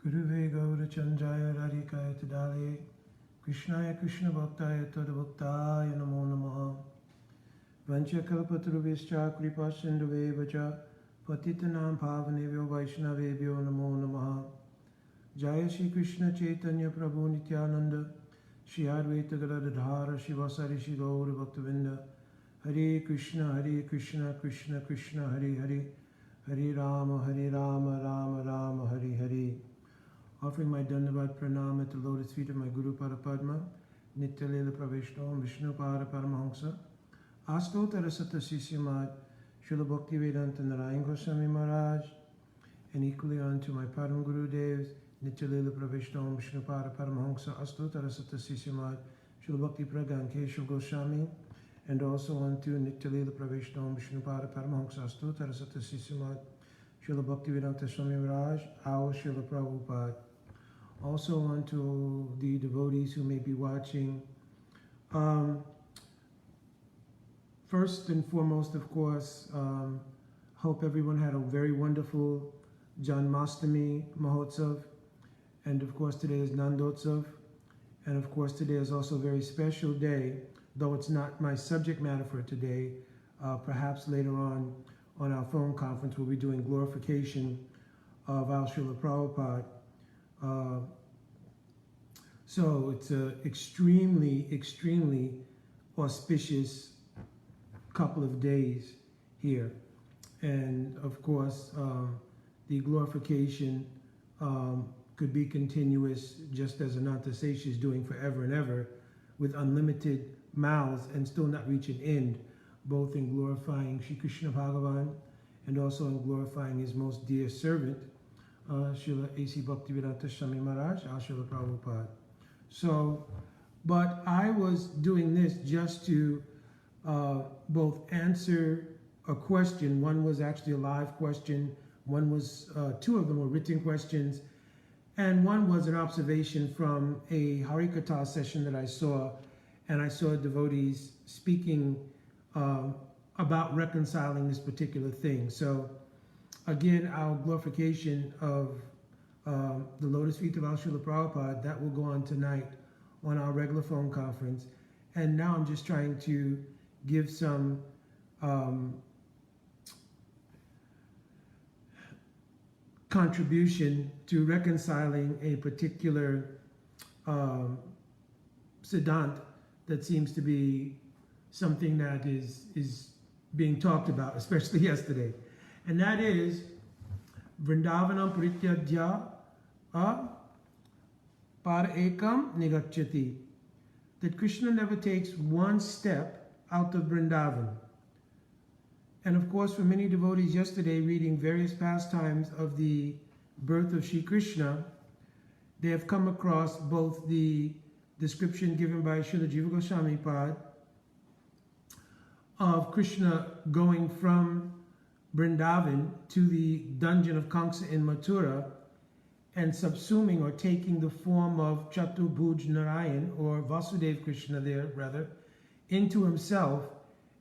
Guruve Gaura Chanjaya Radhikaya Tadale Krishnaya Krishna Bhaktaya Tadabhaktaya Namo Namaha Vancha Kalpatarubhischa Kripa Sindhuve Vacha Patitanam Pavanebhyo Vaishnavebhyo Namo Namaha Jaya Shri Krishna Chaitanya Prabhu Nityananda Shri Advaita Gadadhara Shivasari Shri Gaura Bhaktavinda Hare Krishna Krishna Krishna Hare Hare Hare Rama Rama Rama Hare Hare. Offering my Dandavad Pranam at the lotus feet of my Guru Parapadma, Nitya Pravishno, Vishnu Pada Paramahamsa, Astotara Sata Sisyamad, Srila Bhakti Vedanta Narayan Goswami Maharaj, and equally unto my Param Guru Devs, Nitya Pravishno, Vishnu Pada Paramahamsa, Astotara Sata Sisyamad, Srila Bhakti Pragan Keshav Goswami, and also unto Nitya Pravishno, Vishnu Pada Paramahamsa, Astotara Sata Sisyamad, Srila Bhakti Vedanta Swami Maharaj, our Srila Prabhupada. Also unto the devotees who may be watching. First and foremost, of course, hope everyone had a very wonderful Janmashtami Mahotsav. And of course, today is Nandotsav. And of course, today is also a very special day, though it's not my subject matter for today. Perhaps later on our phone conference, we'll be doing glorification of our Srila Prabhupada. So it's an extremely auspicious couple of days here. And of course, the glorification could be continuous, just as Ananta Sesha is doing forever and ever, with unlimited mouths and still not reach an end, both in glorifying Sri Krishna Bhagavan and also in glorifying his most dear servant, Srila A.C. Bhaktivedanta Swami Maharaj, our Srila Prabhupada. So, but I was doing this just to both answer a question. One was actually a live question. One was, two of them were written questions. And one was an observation from a Harikatha session that I saw. And I saw devotees speaking about reconciling this particular thing. So, again, our glorification of the Lotus Feet of our Srila Prabhupada, that will go on tonight on our regular phone conference. And now I'm just trying to give some contribution to reconciling a particular siddhant that seems to be something that is being talked about, especially yesterday. And that is Vrindavanam Parityajya Par Ekam Nigacchati. That Krishna never takes one step out of Vrindavan. And of course, for many devotees yesterday, reading various pastimes of the birth of Sri Krishna, they have come across both the description given by Srila Jiva Goswami Pad of Krishna going from Vrindavan to the dungeon of Kamsa in Mathura and subsuming or taking the form of Chatubhuj Narayan, or Vasudev Krishna there rather, into himself,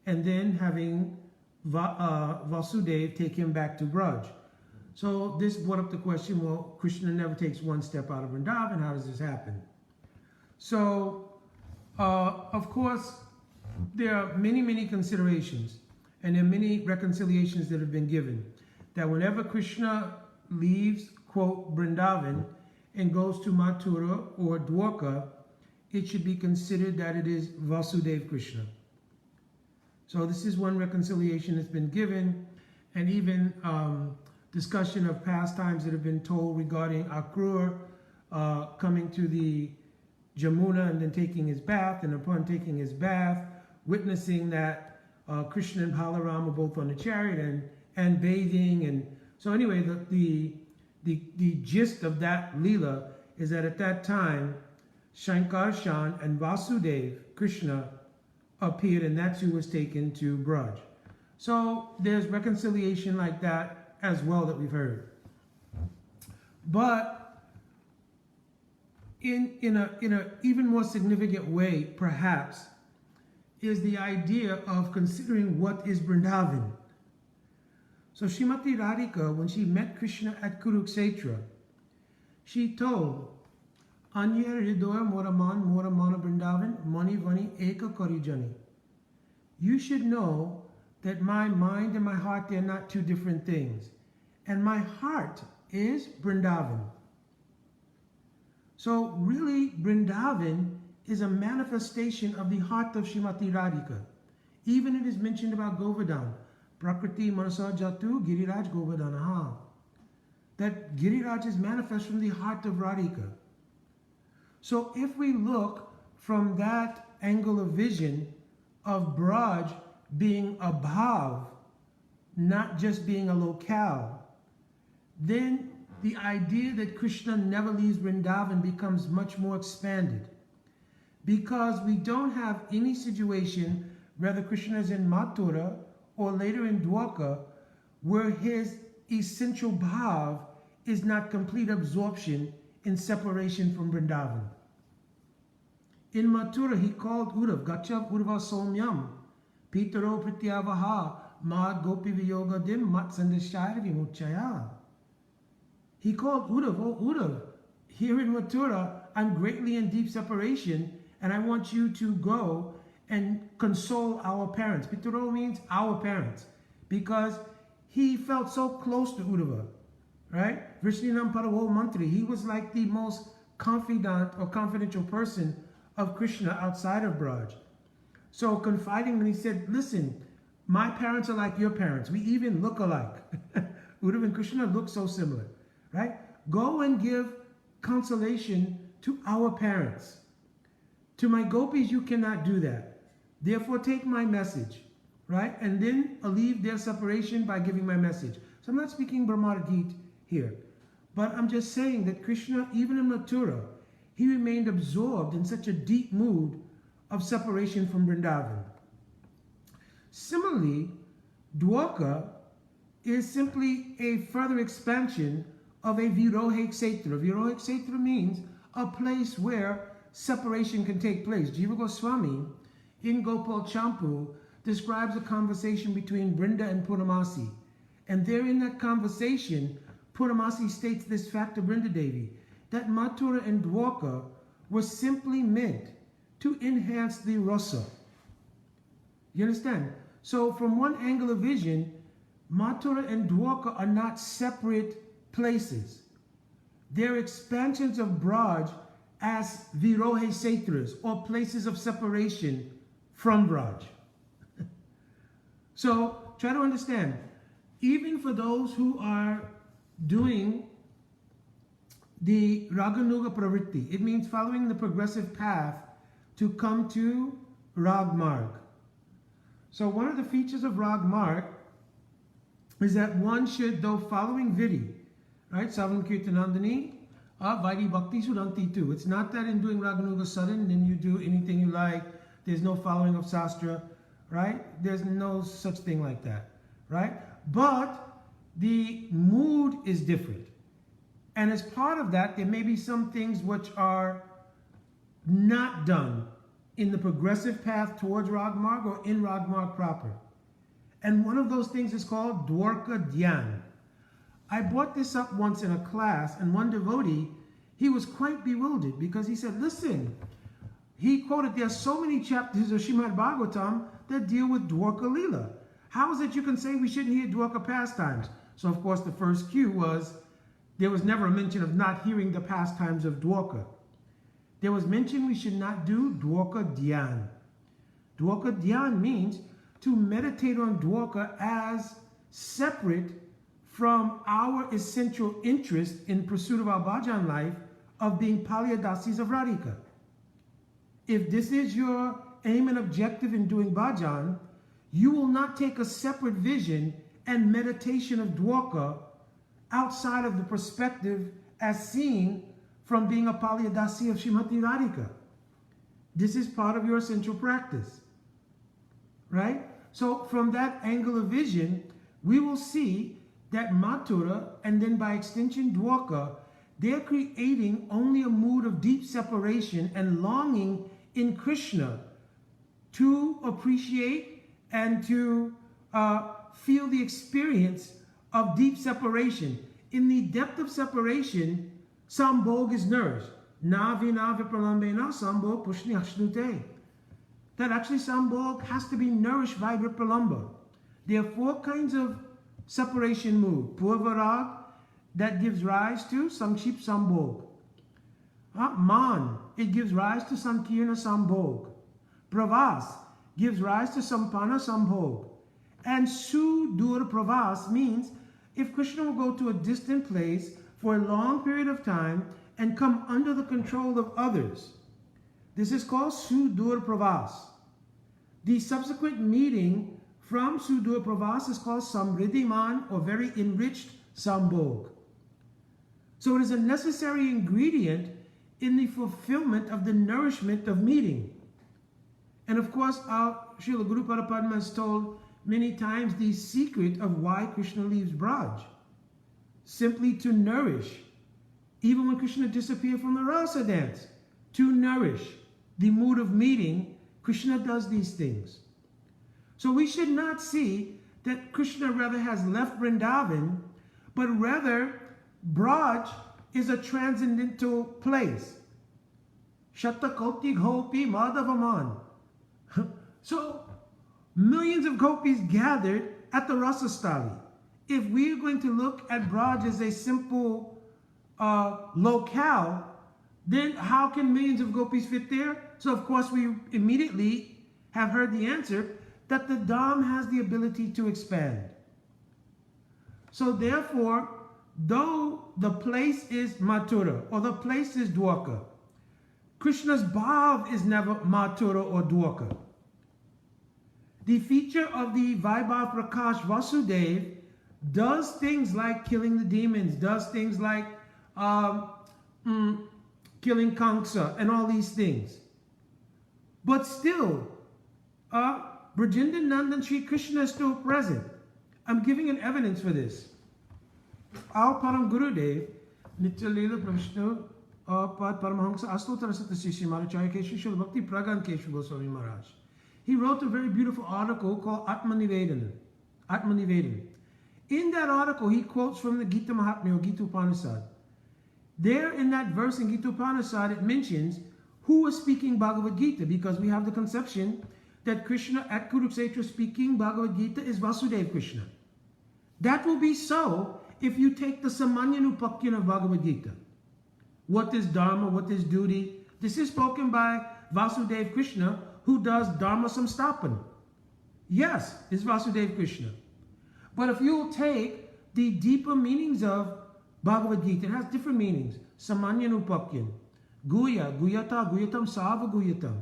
and then having Vasudev take him back to Braj. So this brought up the question, well, Krishna never takes one step out of Vrindavan, how does this happen? So, of course, there are many considerations, and there are many reconciliations that have been given, that whenever Krishna leaves, quote, Vrindavan, and goes to Mathura or Dwarka, it should be considered that it is Vasudev Krishna. So this is one reconciliation that's been given, and even discussion of pastimes that have been told regarding Akrur coming to the Jamuna and then taking his bath, and upon taking his bath, witnessing that Krishna and Balaram were both on the chariot and bathing. And so anyway, the gist of that Leela is that at that time, Shankarshan and Vasudev, Krishna, appeared, and that's who was taken to Braj. So there's reconciliation like that as well that we've heard. But in a even more significant way, perhaps, is the idea of considering what is Vrindavan. So Srimati Radhika, when she met Krishna at Kurukshetra, she told, Anya Hridoya Moramana Vrindavan, Mani Vani Eka Karijani. You should know that my mind and my heart, they are not two different things. And my heart is Vrindavan. So really, Vrindavan is a manifestation of the heart of Srimati Radhika. Even it is mentioned about Govardhan. Prakriti Manasa Jatu Giriraj Govardhanaha. That Giriraj is manifest from the heart of Radhika. So if we look from that angle of vision of Braj being a bhav, not just being a locale, then the idea that Krishna never leaves Vrindavan becomes much more expanded. Because we don't have any situation, whether Krishna is in Mathura or later in Dwarka, where his essential bhav is not complete absorption in separation from Vrindavan. In Mathura, he called Uddhav, Gachav Urva Somyam, Pitaro Prityavaha, Mad Gopi Viyogadim, Mat Sandashaya Vimuchaya. He called Uddhav, oh Uddhav, here in Mathura, I'm greatly in deep separation, and I want you to go and console our parents. Pitaro means our parents, because he felt so close to Uddhava, right? Vishninam Paravo Mantri, he was like the most confidant or confidential person of Krishna outside of Braj. So confiding when he said, listen, my parents are like your parents. We even look alike. Uddhava and Krishna look so similar, right? Go and give consolation to our parents. To my gopis, you cannot do that. Therefore, take my message, right? And then alleviate their separation by giving my message. So I'm not speaking Brahmadgita here, but I'm just saying that Krishna, even in Mathura, he remained absorbed in such a deep mood of separation from Vrindavan. Similarly, Dwarka is simply a further expansion of a Virohik Kshetra. Virohik Kshetra means a place where separation can take place. Jiva Goswami in Gopal Champu describes a conversation between Vrinda and Purnamasi. And there in that conversation, Purnamasi states this fact to Vrinda Devi, that Mathura and Dwarka were simply meant to enhance the rasa. You understand? So from one angle of vision, Mathura and Dwarka are not separate places. They're expansions of Braj as Virohe Kshetras, or places of separation from Braj. So try to understand, even for those who are doing the Raganuga Pravritti, it means following the progressive path to come to Rag Marg. So one of the features of Rag Marg is that one should, though following Vidi, right, Savan Kirtanandani, Vaidhi Bhakti Sudanti too. It's not that in doing Raganuga sudden, then you do anything you like, there's no following of Sastra, right? There's no such thing like that, right? But the mood is different. And as part of that, there may be some things which are not done in the progressive path towards Ragmarg or in Ragmarg proper. And one of those things is called Dwarka Dhyan. I brought this up once in a class, and one devotee, he was quite bewildered because he said, listen, he quoted, there are so many chapters of Srimad Bhagavatam that deal with Dwarka Leela. How is it you can say we shouldn't hear Dwarka pastimes? So of course the first cue was, there was never a mention of not hearing the pastimes of Dwarka. There was mention we should not do Dwarka Dhyan. Dwarka Dhyan means to meditate on Dwarka as separate from our essential interest in pursuit of our bhajan life of being Palyadasis of Radhika. If this is your aim and objective in doing bhajan, you will not take a separate vision and meditation of Dwarka outside of the perspective as seen from being a Palyadasi of Srimati Radhika. This is part of your essential practice, right? So from that angle of vision, we will see that Mathura, and then by extension Dwarka, they're creating only a mood of deep separation and longing in Krishna to appreciate and to feel the experience of deep separation. In the depth of separation, Sambhog is nourished. Na vina vipralambena sambhog pushni ashnute. That actually Sambhog has to be nourished by Vipralamba. There are 4 kinds of separation move. Purvarag, that gives rise to Sangship Sambhog. Man, it gives rise to Sankirna Sambhog. Pravas gives rise to Sampana Sambhog. And Sudur Pravas means if Krishna will go to a distant place for a long period of time and come under the control of others. This is called Sudur Pravas. The subsequent meeting from Sudur Pravas is called Samriddhiman, or very enriched Sambhog. So it is a necessary ingredient in the fulfillment of the nourishment of meeting. And of course, our Srila Guru Parapadma has told many times the secret of why Krishna leaves Braj. Simply to nourish. Even when Krishna disappeared from the rasa dance, to nourish the mood of meeting, Krishna does these things. So we should not see that Krishna rather has left Vrindavan, but rather Braj is a transcendental place. Shatakoti Gopi Madhavaman. So millions of gopis gathered at the Rasastali. If we are going to look at Braj as a simple locale, then how can millions of gopis fit there? So of course we immediately have heard the answer that the Dham has the ability to expand. So therefore, though the place is Mathura or the place is Dwarka, Krishna's bhav is never Mathura or Dwarka. The feature of the Vaibhav Prakash Vasudev does things like killing the demons, does things like killing Kamsa and all these things. But still, Brajendra Nandan Sri Krishna is still present. I'm giving an evidence for this. Our Param Gurudev, Nitya Leela Prashna, Pad Paramahamsa Astottara Satyasri Srimaracharya Keshri Srila Bhakti Pragan Keshri Goswami Maharaj. He wrote a very beautiful article called Atmanivedana. In that article, he quotes from the Gita Mahatmya or Gita Upanishad. There in that verse in Gita Upanishad, it mentions who was speaking Bhagavad Gita, because we have the conception that Krishna at Kurukshetra speaking Bhagavad Gita is Vasudeva Krishna. That will be so if you take the Samanyanupakyan of Bhagavad Gita. What is Dharma? What is duty? This is spoken by Vasudeva Krishna, who does Dharma Samstapana. Yes, it's Vasudeva Krishna. But if you'll take the deeper meanings of Bhagavad Gita, it has different meanings. Samanyanupakyan, Guya, Guyata, Guyatam, Sava Guyatam.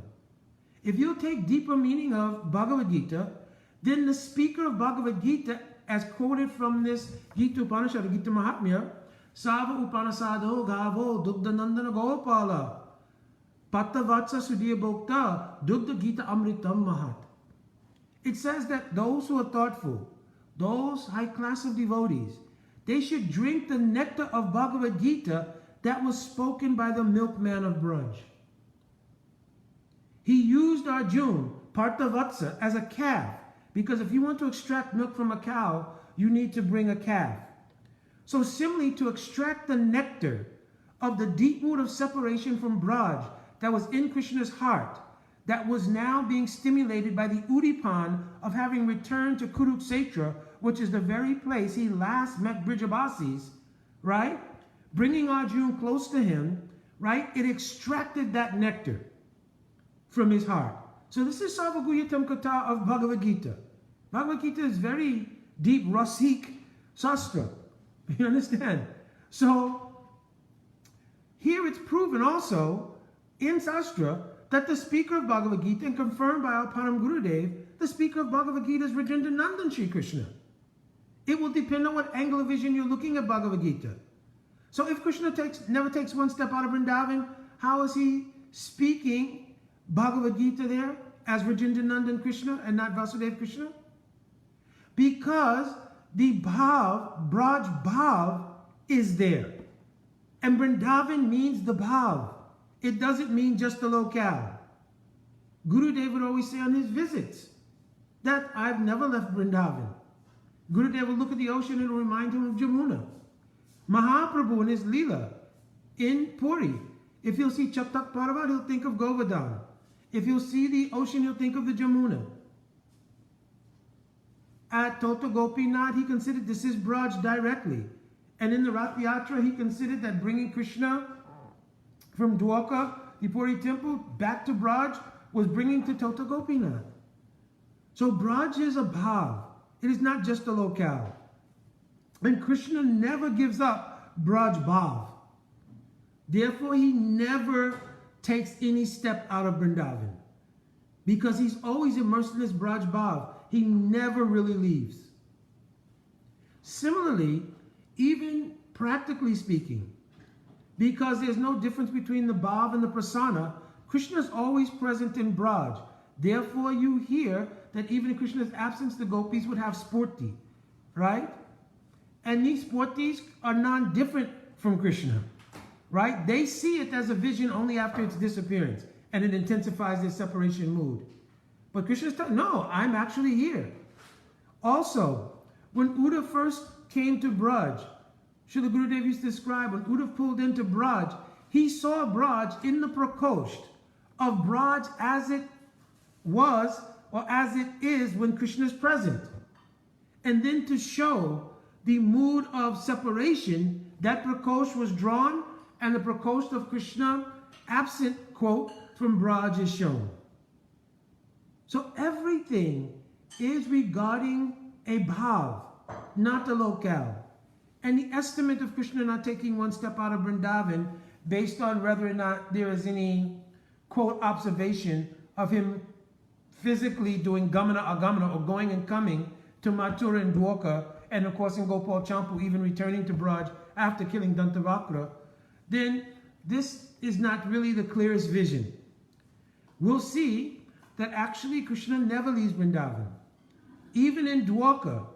If you take deeper meaning of Bhagavad Gita, then the speaker of Bhagavad Gita, as quoted from this Gita Upanishad, Gita Mahatmya, Sava Upanasado Gavo Dugdha Nandana Gopala Pattavatsa Sudhiya Bhokta Dugdha Gita Amritam Mahat. It says that those who are thoughtful, those high class of devotees, they should drink the nectar of Bhagavad Gita that was spoken by the milkman of Braj. He used Arjuna, Parthavatsa, as a calf, because if you want to extract milk from a cow, you need to bring a calf. So similarly, to extract the nectar of the deep mood of separation from Braj that was in Krishna's heart, that was now being stimulated by the Udipan of having returned to Kurukshetra, which is the very place he last met Brijabasis, right? Bringing Arjuna close to him, right? It extracted that nectar from his heart. So this is Sarvaguyatam Kata of Bhagavad Gita. Bhagavad Gita is very deep, rasik sastra. You understand? So here it's proven also in Sastra that the speaker of Bhagavad Gita, and confirmed by our Param Gurudev, the speaker of Bhagavad Gita is Rajendra Nandan Sri Krishna. It will depend on what angle of vision you're looking at Bhagavad Gita. So if Krishna never takes one step out of Vrindavan, how is he speaking Bhagavad Gita there as Rajendra Nandan Krishna and not Vasudeva Krishna? Because the bhav, Braj bhav, is there. And Vrindavan means the bhav. It doesn't mean just the locale. Gurudev would always say on his visits that I've never left Vrindavan. Gurudev would look at the ocean and it would remind him of Jamuna. Mahaprabhu in his Leela, in Puri. If you'll see Chatak Parvat, he'll think of Govardhan. If you'll see the ocean, he'll think of the Jamuna. At Tota Gopinath, he considered this is Braj directly. And in the Rath Yatra, he considered that bringing Krishna from Dwarka, the Puri temple, back to Braj was bringing to Tota Gopinath. So Braj is a bhav. It is not just a locale. And Krishna never gives up Braj bhav. Therefore, he never takes any step out of Vrindavan. Because he's always immersed in this Braj bhav. He never really leaves. Similarly, even practically speaking, because there's no difference between the bhav and the prasana, Krishna is always present in Braj. Therefore, you hear that even in Krishna's absence, the gopis would have sporti, right? And these sportis are non-different from Krishna, right? They see it as a vision only after its disappearance, and it intensifies their separation mood. But Krishna is telling, no, I'm actually here. Also, when Uddhav first came to Braj, Srila Gurudev used to describe when Uddhav pulled into Braj, he saw Braj in the prakosht of Braj as it was or as it is when Krishna is present. And then to show the mood of separation, that prakosht was drawn and the prakosht of Krishna absent, quote, from Braj is shown. So everything is regarding a bhav, not a locale. And the estimate of Krishna not taking one step out of Vrindavan based on whether or not there is any, quote, observation of him physically doing gamana agamana or going and coming to Mathura and Dwarka, and of course in Gopal Champu even returning to Braj after killing Dantavakra, then this is not really the clearest vision. We'll see that actually Krishna never leaves Vrindavan. Even in Dwarka,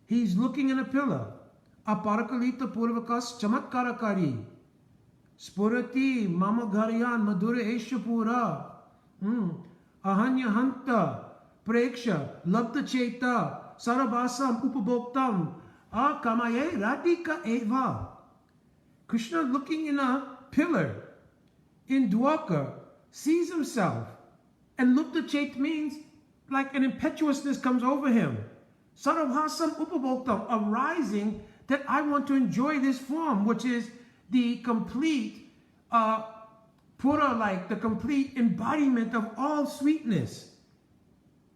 he's looking in a pillar. Aparakalita purvakas chamatkarakari. Spurati mama gharyan madhura eshapura. Ahanya hanta preksha labda cheta sarabasam upabhoktam akamaye radhika eva. Krishna looking in a pillar in Dwarka sees himself, and lupta chait means like an impetuousness comes over him. Sarabhasam upabhoktam, arising that I want to enjoy this form, which is the complete pura, like the complete embodiment of all sweetness.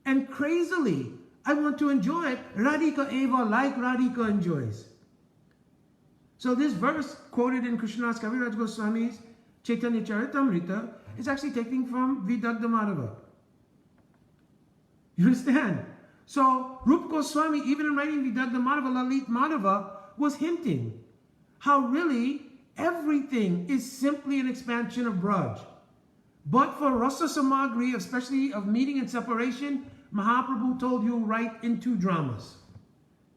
And crazily, I want to enjoy it, Radhika Eva, like Radhika enjoys. So this verse quoted in Krishnadas Kaviraj Goswami's Chaitanya Charitamrita is actually taken from Vidagdha Madhava. You understand? So Rupa Goswami, even in writing Vidagdha Madhava, Lalit Madhava, was hinting how really everything is simply an expansion of Braj. But for Rasa Samagri, especially of meeting and separation, Mahaprabhu told you write in 2 dramas.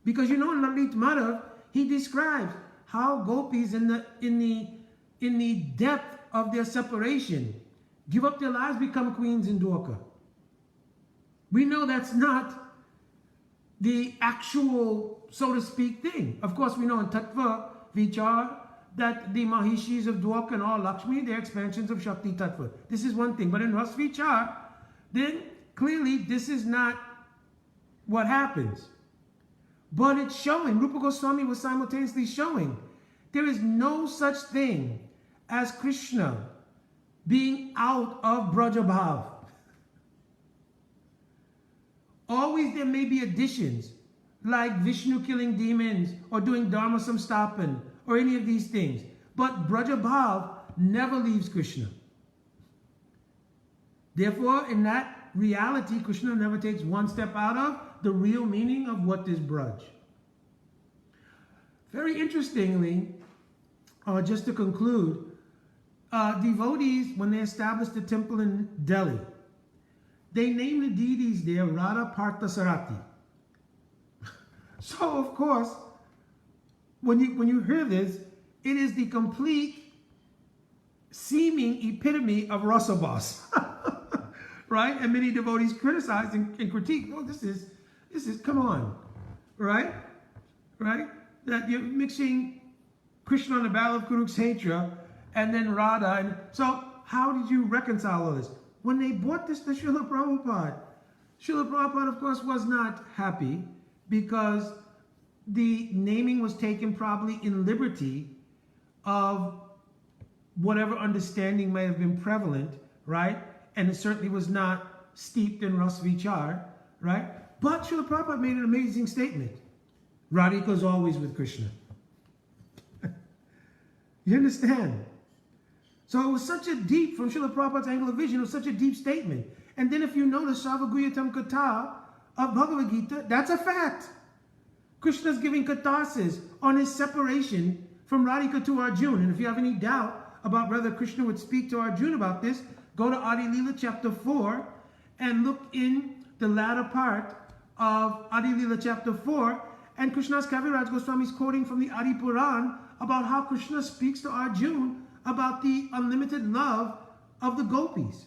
Because you know in Lalit Madhav, he describes how gopis in the depth of their separation give up their lives, become queens in Dwarka. We know that's not the actual, so to speak, thing. Of course, we know in Tattva Vichar that the Mahishis of Dwarka and all Lakshmi, they're expansions of Shakti Tattva. This is one thing. But in Ras Vichar, then clearly this is not what happens. But it's showing, Rupa Goswami was simultaneously showing, there is no such thing as Krishna being out of Brajabhav. Always there may be additions, like Vishnu killing demons, or doing Dharma Samstapan, or any of these things. But Brajabhav never leaves Krishna. Therefore, in that reality, Krishna never takes one step out of the real meaning of what is Braj. Very interestingly, just to conclude, devotees, when they established the temple in Delhi, they named the deities there Radha Parthasarati. So, of course, when you hear this, it is the complete seeming epitome of Rasabas. Right? And many devotees criticize and critique, oh, this is, come on. Right? Right? That you're mixing Krishna on the battle of Kurukshetra and then Radha. And so how did you reconcile all this? When they brought this to Srila Prabhupada, Srila Prabhupada, of course, was not happy because the naming was taken probably in liberty of whatever understanding may have been prevalent, right? And it certainly was not steeped in Rasvichar, right? But Srila Prabhupada made an amazing statement. Radhika is always with Krishna. You understand? So it was such a deep, from Srila Prabhupada's angle of vision, it was such a deep statement. And then if you notice Savaguyatam Katha of Bhagavad Gita, that's a fact. Krishna's giving catharsis on his separation from Radhika to Arjuna. And if you have any doubt about whether Krishna would speak to Arjuna about this, go to Adi Lila chapter 4 and look in the latter part of Adi Lila chapter 4. And Krishna's Kaviraj Goswami is quoting from the Adi Puran about how Krishna speaks to Arjuna about the unlimited love of the gopis.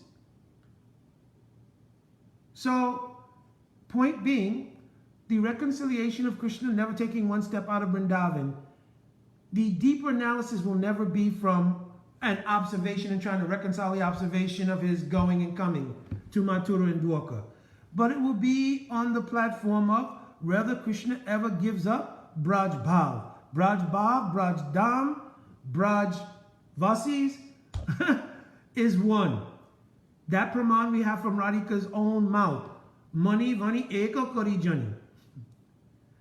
So, point being, the reconciliation of Krishna never taking one step out of Vrindavan, the deeper analysis will never be from an observation and trying to reconcile the observation of his going and coming to Mathura and Dwarka. But it will be on the platform of whether Krishna ever gives up Braj Bhav. Braj Bhav, Braj Dham, Braj Vasis is one. That praman we have from Radhika's own mouth. Mani Vani Eka Kari Jani.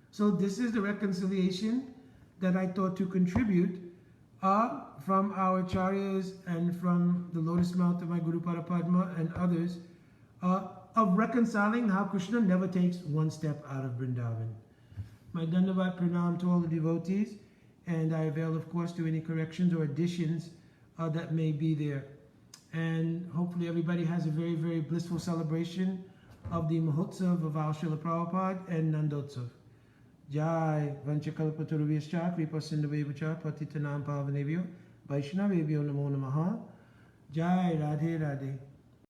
So this is the reconciliation that I thought to contribute from our acharyas and from the lotus mouth of my Guru Parapadma and others of reconciling how Krishna never takes one step out of Vrindavan. My Dandavat Pranam to all the devotees, and I avail, of course, to any corrections or additions that may be there. And hopefully everybody has a very, very blissful celebration of the Mahotsav of our Srila Prabhupada and Nandotsav. Jai Vanchakalpaturuviyascha Kripa Sindhuvevacha Patitanam Pavanebhyo Vaishnavebhyo Namo Namaha. Jai Radhe Radhe.